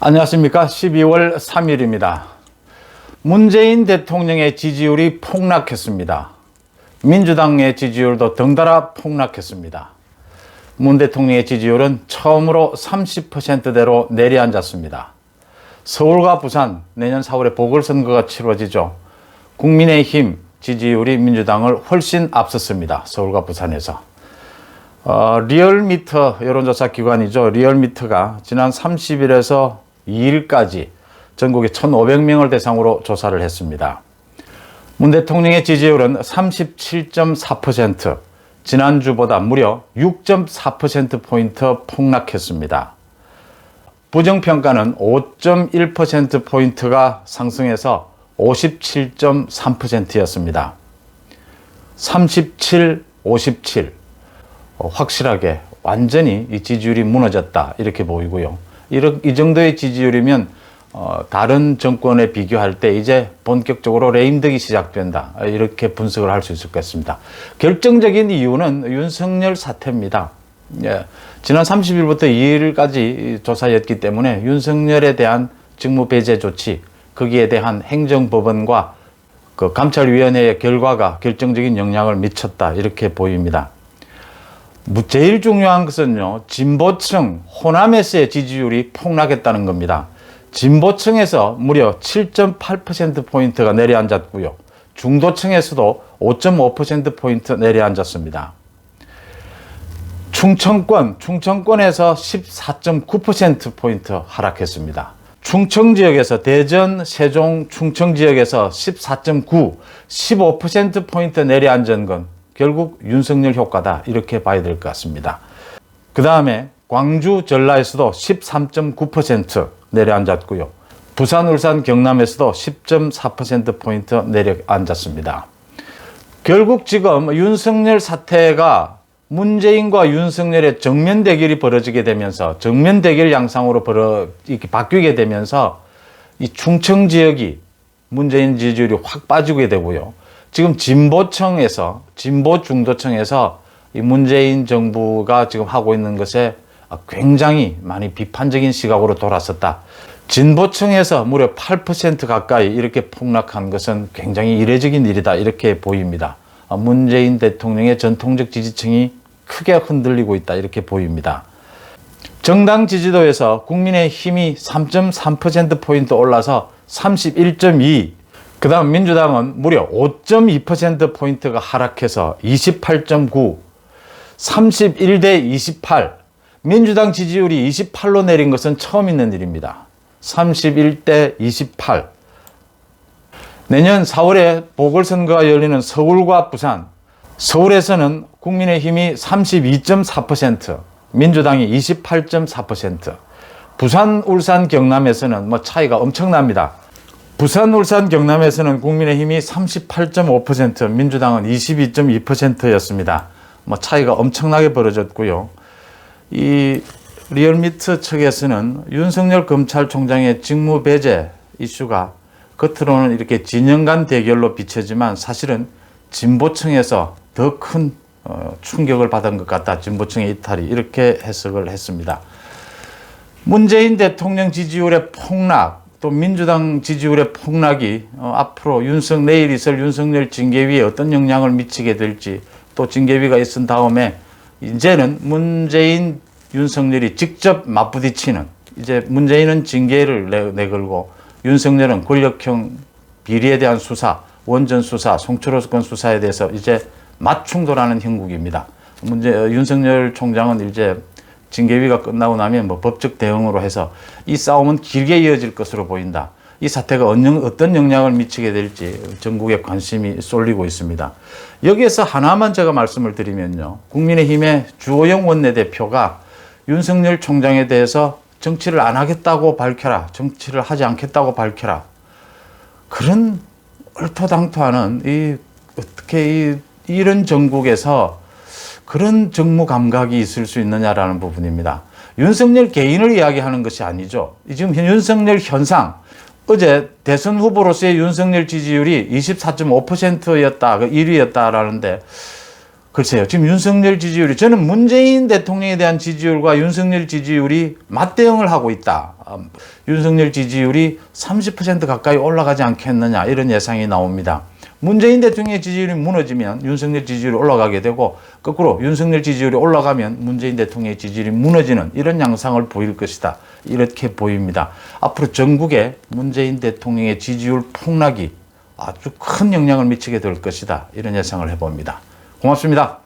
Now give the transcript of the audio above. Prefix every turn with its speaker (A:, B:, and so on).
A: 안녕하십니까. 12월 3일입니다. 문재인 대통령의 지지율이 폭락했습니다. 민주당의 지지율도 덩달아 폭락했습니다. 문 대통령의 지지율은 처음으로 30%대로 내려앉았습니다. 서울과 부산 내년 4월에 보궐선거가 치러지죠. 국민의힘 지지율이 민주당을 훨씬 앞섰습니다. 서울과 부산에서. 리얼미터 여론조사 기관이죠. 리얼미터가 지난 30일에서 2일까지 전국에 1,500명을 대상으로 조사를 했습니다. 문 대통령의 지지율은 37.4%, 지난주보다 무려 6.4%포인트 폭락했습니다. 부정평가는 5.1%포인트가 상승해서 57.3%였습니다. 37, 57. 확실하게 완전히 이 지지율이 무너졌다 이렇게 보이고요. 이 정도의 지지율이면 다른 정권에 비교할 때 이제 본격적으로 레임덕이 시작된다 이렇게 분석을 할 수 있을 것 같습니다. 결정적인 이유는 윤석열 사태입니다. 지난 30일부터 2일까지 조사였기 때문에 윤석열에 대한 직무 배제 조치, 거기에 대한 행정법원과 그 감찰위원회의 결과가 결정적인 영향을 미쳤다 이렇게 보입니다. 제일 중요한 것은요, 진보층, 호남에서의 지지율이 폭락했다는 겁니다. 진보층에서 무려 7.8%포인트가 내려앉았고요. 중도층에서도 5.5%포인트 내려앉았습니다. 충청권에서 14.9%포인트 하락했습니다. 충청 지역에서 대전, 세종, 충청 지역에서 14.9, 15%포인트 내려앉은 건 결국 윤석열 효과다 이렇게 봐야 될 것 같습니다. 그 다음에 광주, 전라에서도 13.9% 내려앉았고요. 부산, 울산, 경남에서도 10.4%포인트 내려앉았습니다. 결국 지금 윤석열 사태가 문재인과 윤석열의 정면 대결이 벌어지게 되면서 정면 대결 양상으로 이렇게 바뀌게 되면서 이 충청 지역이 문재인 지지율이 확 빠지게 되고요. 지금 진보층에서, 진보 중도층에서 이 문재인 정부가 지금 하고 있는 것에 굉장히 많이 비판적인 시각으로 돌아섰다. 진보층에서 무려 8% 가까이 이렇게 폭락한 것은 굉장히 이례적인 일이다. 이렇게 보입니다. 문재인 대통령의 전통적 지지층이 크게 흔들리고 있다. 이렇게 보입니다. 정당 지지도에서 국민의힘이 3.3%포인트 올라서 31.2%, 그 다음 민주당은 무려 5.2%포인트가 하락해서 28.9, 31대 28. 민주당 지지율이 28로 내린 것은 처음 있는 일입니다. 31대 28. 내년 4월에 보궐선거가 열리는 서울과 부산. 서울에서는 국민의힘이 32.4%, 민주당이 28.4%. 부산, 울산, 경남에서는 차이가 엄청납니다. 부산, 울산, 경남에서는 국민의힘이 38.5%, 민주당은 22.2%였습니다. 차이가 엄청나게 벌어졌고요. 이 리얼미터 측에서는 윤석열 검찰총장의 직무 배제 이슈가 겉으로는 이렇게 진영 간 대결로 비춰지만 사실은 진보층에서 더 큰 충격을 받은 것 같다. 진보층의 이탈이 이렇게 해석을 했습니다. 문재인 대통령 지지율의 폭락, 또 민주당 지지율의 폭락이 앞으로 내일 있을 윤석열 징계위에 어떤 영향을 미치게 될지, 또 징계위가 있은 다음에 이제는 문재인, 윤석열이 직접 맞부딪히는, 이제 문재인은 징계를 내걸고 윤석열은 권력형 비리에 대한 수사, 원전 수사, 송철호 건 수사에 대해서 이제 맞충돌하는 형국입니다. 윤석열 총장은 이제 징계위가 끝나고 나면 법적 대응으로 해서 이 싸움은 길게 이어질 것으로 보인다. 이 사태가 어떤 영향을 미치게 될지 전국에 관심이 쏠리고 있습니다. 여기에서 하나만 제가 말씀을 드리면요. 국민의힘의 주호영 원내대표가 윤석열 총장에 대해서 정치를 안 하겠다고 밝혀라. 정치를 하지 않겠다고 밝혀라. 그런 얼토당토하는 어떻게 이런 정국에서 그런 정무 감각이 있을 수 있느냐라는 부분입니다. 윤석열 개인을 이야기하는 것이 아니죠. 지금 윤석열 현상, 어제 대선 후보로서의 윤석열 지지율이 24.5%였다, 1위였다라는데 글쎄요. 지금 윤석열 지지율이 저는 문재인 대통령에 대한 지지율과 윤석열 지지율이 맞대응을 하고 있다. 윤석열 지지율이 30% 가까이 올라가지 않겠느냐 이런 예상이 나옵니다. 문재인 대통령의 지지율이 무너지면 윤석열 지지율이 올라가게 되고 거꾸로 윤석열 지지율이 올라가면 문재인 대통령의 지지율이 무너지는 이런 양상을 보일 것이다. 이렇게 보입니다. 앞으로 전국에 문재인 대통령의 지지율 폭락이 아주 큰 영향을 미치게 될 것이다. 이런 예상을 해봅니다. 고맙습니다.